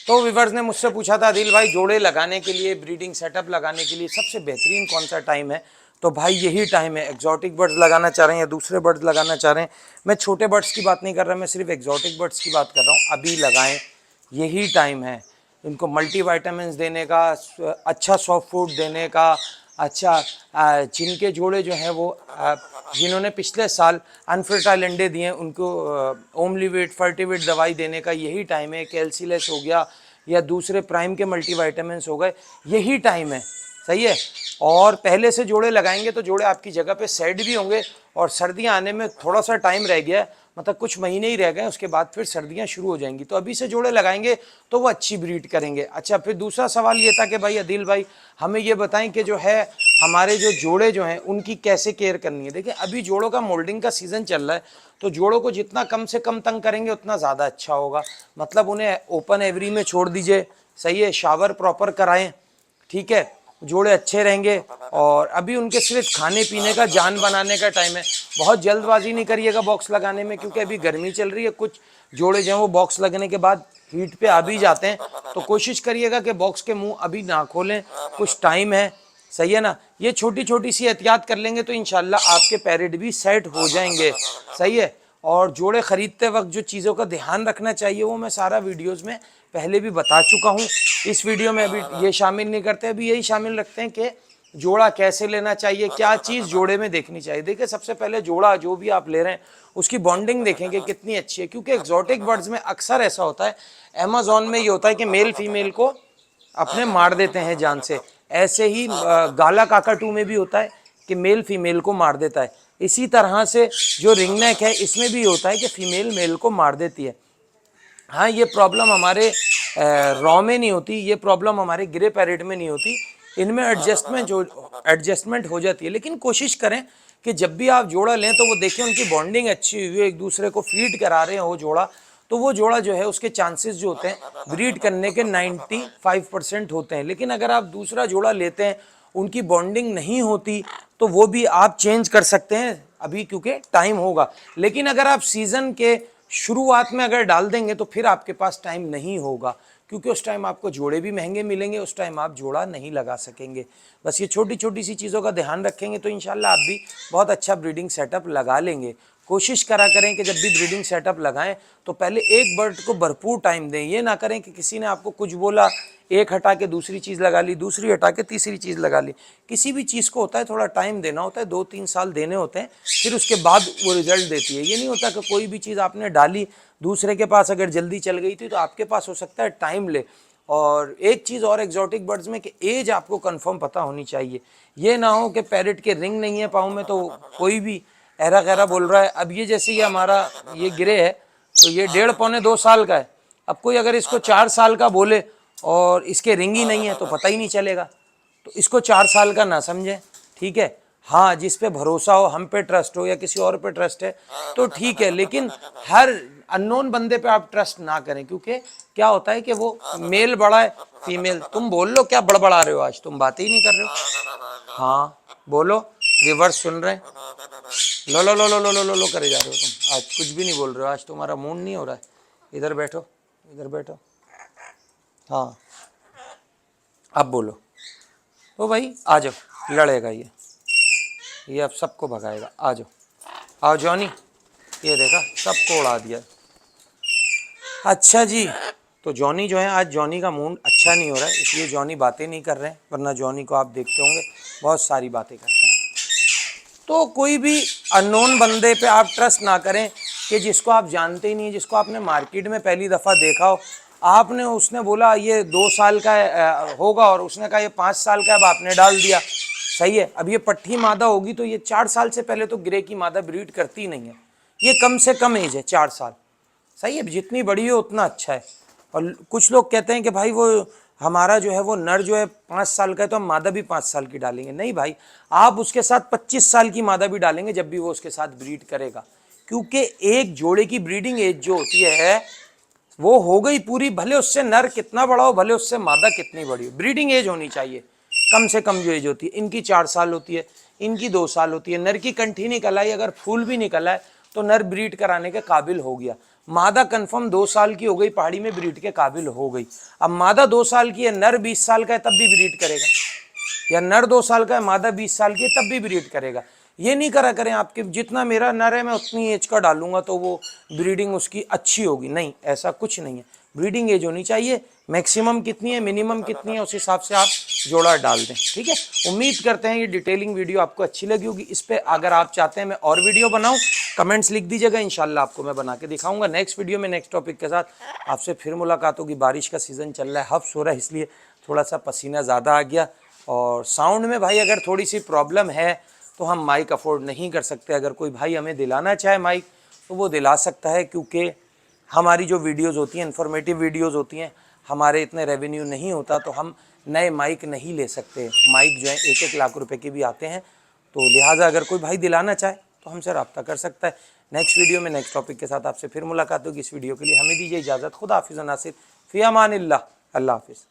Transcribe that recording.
तो व्यूअर्स ने मुझसे पूछा था आदिल भाई जोड़े लगाने के लिए, ब्रीडिंग सेटअप लगाने के लिए सबसे बेहतरीन कौन सा टाइम है। तो भाई यही टाइम है। एग्जॉटिक बर्ड्स लगाना चाह रहे हैं या दूसरे बर्ड्स लगाना चाह रहे हैं, मैं छोटे बर्ड्स की बात नहीं कर रहा, मैं सिर्फ एग्जॉटिक बर्ड्स की बात कर रहा हूँ। अभी लगाएं, यही टाइम है इनको मल्टी वाइटामिन देने का, अच्छा सॉफ्ट फूड देने का, अच्छा जिनके जोड़े जो हैं वो जिन्होंने पिछले साल अनफर्टाइल अंडे दिए उनको ओमलीवेट फर्टिवेट दवाई देने का यही टाइम है। कैल्सीलेस हो गया या दूसरे प्राइम के मल्टीवाइटामिन्स हो गए, यही टाइम है। सही है। और पहले से जोड़े लगाएंगे तो जोड़े आपकी जगह पे सेट भी होंगे। और सर्दियां आने में थोड़ा सा टाइम रह गया है, मतलब कुछ महीने ही रह गए, उसके बाद फिर सर्दियां शुरू हो जाएंगी। तो अभी से जोड़े लगाएंगे तो वो अच्छी ब्रीड करेंगे। अच्छा, फिर दूसरा सवाल ये था कि भाई आदिल भाई हमें ये बताएं कि जो है हमारे जो जोड़े जो हैं उनकी कैसे केयर करनी है। देखिए अभी जोड़ों का मोल्डिंग का सीजन चल रहा है, तो जोड़ों को जितना कम से कम तंग करेंगे उतना ज़्यादा अच्छा होगा। मतलब उन्हें ओपन एवरी में छोड़ दीजिए। सही है। शावर प्रॉपर कराएं, ठीक है, जोड़े अच्छे रहेंगे। और अभी उनके सिर्फ खाने पीने का जान बनाने का टाइम है। बहुत जल्दबाजी नहीं करिएगा बॉक्स लगाने में, क्योंकि अभी गर्मी चल रही है। कुछ जोड़े जो हैं वो बॉक्स लगने के बाद हीट पे आ भी जाते हैं, तो कोशिश करिएगा कि बॉक्स के मुंह अभी ना खोलें, कुछ टाइम है। सही है ना। ये छोटी छोटी सी एहतियात कर लेंगे तो इंशाल्लाह आपके पैरेट भी सेट हो जाएंगे। सही है। और जोड़े खरीदते वक्त जो चीज़ों का ध्यान रखना चाहिए वो मैं सारा वीडियोस में पहले भी बता चुका हूँ। इस वीडियो में अभी ये शामिल नहीं करते, अभी यही शामिल रखते हैं कि जोड़ा कैसे लेना चाहिए, क्या चीज़ जोड़े में देखनी चाहिए। देखिए सबसे पहले जोड़ा जो भी आप ले रहे हैं उसकी बॉन्डिंग देखेंगे कितनी अच्छी है, क्योंकि एक्जॉटिक बर्ड्स में अक्सर ऐसा होता है, अमेजोन में ये होता है कि मेल फीमेल को अपने मार देते हैं जान से। ऐसे ही गाला काकाटू में भी होता है कि मेल फीमेल को मार देता है। इसी तरह से जो रिंगनेक है इसमें भी होता है कि फीमेल मेल को मार देती है। हाँ, ये प्रॉब्लम हमारे रॉ में नहीं होती, ये प्रॉब्लम हमारे ग्रे पैरेट में नहीं होती। इनमें एडजस्टमेंट हो जाती है। लेकिन कोशिश करें कि जब भी आप जोड़ा लें तो वो देखें उनकी बॉन्डिंग अच्छी हुई है, एक दूसरे को फीड करा रहे हैं वो जोड़ा, तो वो जोड़ा जो है उसके चांसेस जो होते हैं ब्रीड करने के 95% होते हैं। लेकिन अगर आप दूसरा जोड़ा लेते हैं उनकी बॉन्डिंग नहीं होती तो वो भी आप चेंज कर सकते हैं अभी, क्योंकि टाइम होगा। लेकिन अगर आप सीजन के शुरुआत में अगर डाल देंगे तो फिर आपके पास टाइम नहीं होगा, क्योंकि उस टाइम आपको जोड़े भी महंगे मिलेंगे, उस टाइम आप जोड़ा नहीं लगा सकेंगे। बस ये छोटी छोटी सी चीज़ों का ध्यान रखेंगे तो इंशाल्लाह आप भी बहुत अच्छा ब्रीडिंग सेटअप लगा लेंगे। कोशिश करा करें कि जब भी ब्रीडिंग सेटअप लगाएं तो पहले एक बर्ड को भरपूर टाइम दें। ये ना करें कि किसी ने आपको कुछ बोला, एक हटा के दूसरी चीज़ लगा ली, दूसरी हटा के तीसरी चीज़ लगा ली। किसी भी चीज़ को होता है थोड़ा टाइम देना होता है, 2-3 साल देने होते हैं, फिर उसके बाद वो रिजल्ट देती है। ये नहीं होता कि कोई भी चीज़ आपने डाली दूसरे के पास अगर जल्दी चल गई थी तो आपके पास हो सकता है टाइम ले। और एक चीज़ और एक्जॉटिक बर्ड्स में कि एज आपको कंफर्म पता होनी चाहिए। ये ना हो कि पैरेट के रिंग नहीं है पाँव में तो कोई भी ऐरा गैरा बोल रहा है। अब ये जैसे ये हमारा ये गिरे है तो ये 1.5-पौने 2 साल का है। अब कोई अगर इसको 4 साल का बोले और इसके रिंग ही नहीं है तो पता ही नहीं चलेगा, तो इसको 4 साल का ना समझे, ठीक है। हाँ, जिस पे भरोसा हो, हम पे ट्रस्ट हो या किसी और पे ट्रस्ट है तो ठीक है, लेकिन हर अननोन बंदे पे आप ट्रस्ट ना करें, क्योंकि क्या होता है कि वो मेल बड़ा है, फीमेल तुम बोल लो क्या बड़बड़ा रहे हो, आज तुम बातें ही नहीं कर रहे हो। हाँ बोलो, रिवर्स सुन रहे हैं, लो लो लो लो लो लो लो लो करे जा रहे हो तुम, आज कुछ भी नहीं बोल रहे हो, आज तुम्हारा मूड नहीं हो रहा है। इधर बैठो, इधर बैठो। हाँ अब बोलो। तो भाई आ जाओ, लड़ेगा ये अब सबको भगाएगा। आ जाओ, आओ जॉनी। ये देखा सबको उड़ा दिया। अच्छा जी, तो जॉनी जो है आज जॉनी का मूड अच्छा नहीं हो रहा है, इसलिए जॉनी बातें नहीं कर रहे हैं, वरना जॉनी को आप देखते होंगे बहुत सारी बातें करते हैं। तो कोई भी अननोन बंदे पे आप ट्रस्ट ना करें कि जिसको आप जानते ही नहीं, जिसको आपने मार्केट में पहली दफ़ा देखा हो, आपने उसने बोला ये 2 साल का होगा और उसने कहा ये 5 साल का है, अब आपने डाल दिया। सही है। अब ये पट्टी मादा होगी तो ये 4 साल से पहले तो ग्रे की मादा ब्रीड करती ही नहीं है। ये कम से कम एज है 4 साल। सही है, जितनी बड़ी हो उतना अच्छा है। और कुछ लोग कहते हैं कि भाई वो हमारा जो है वो नर जो है 5 साल का है तो हम मादा भी 5 साल की डालेंगे। नहीं भाई, आप उसके साथ 25 साल की मादा भी डालेंगे जब भी वो उसके साथ ब्रीड करेगा, क्योंकि एक जोड़े की ब्रीडिंग एज जो होती है वो हो गई पूरी, भले उससे नर कितना बड़ा हो, भले उससे मादा कितनी बड़ी हो, ब्रीडिंग एज होनी चाहिए कम से कम। जो एज होती है इनकी 4 साल होती है, इनकी 2 साल होती है। नर की कंठी निकल आई, अगर फूल भी निकला है तो नर ब्रीड कराने के काबिल हो गया। मादा कंफर्म 2 साल की हो गई, पहाड़ी में ब्रीड के काबिल हो गई। अब मादा 2 साल की है, नर 20 साल का है तब भी ब्रीड करेगा, या नर 2 साल का है, मादा 20 साल की है तब भी ब्रीड करेगा। ये नहीं करा करें आपके जितना मेरा नर है मैं उतनी एज का डालूंगा तो वो ब्रीडिंग उसकी अच्छी होगी, नहीं, ऐसा कुछ नहीं है। ब्रीडिंग एज होनी चाहिए, मैक्सिमम कितनी है, मिनिमम कितनी है, उस हिसाब से आप जोड़ा डाल दें, ठीक है। उम्मीद करते हैं ये डिटेलिंग वीडियो आपको अच्छी लगी होगी। इस पे अगर आप चाहते हैं मैं और वीडियो बनाऊं, कमेंट्स लिख दीजिएगा, इंशाल्लाह आपको मैं बना के दिखाऊंगा नेक्स्ट वीडियो में नेक्स्ट टॉपिक के साथ आपसे फिर मुलाकात होगी। बारिश का सीज़न चल रहा है, हफ्स हो रहा है, इसलिए थोड़ा सा पसीना ज़्यादा आ गया, और साउंड में भाई अगर थोड़ी सी प्रॉब्लम है तो हम माइक अफोर्ड नहीं कर सकते। अगर कोई भाई हमें दिलाना चाहे माइक तो वो दिला सकता है, क्योंकि हमारी जो वीडियोज़ होती हैं, इन्फॉर्मेटिव वीडियोज़ होती हैं, हमारे इतने रेवेन्यू नहीं होता तो हम नए माइक नहीं ले सकते। माइक जो है 1-1 लाख रुपए के भी आते हैं, तो लिहाजा अगर कोई भाई दिलाना चाहे तो हमसे रब्ता कर सकता है। नेक्स्ट वीडियो में नेक्स्ट टॉपिक के साथ आपसे फिर मुलाकात होगी। इस वीडियो के लिए हमें दीजिए इजाज़त। खुदा हाफिज़ नासिर फ़ी अमानिल्लाह, अल्लाह हाफिज़।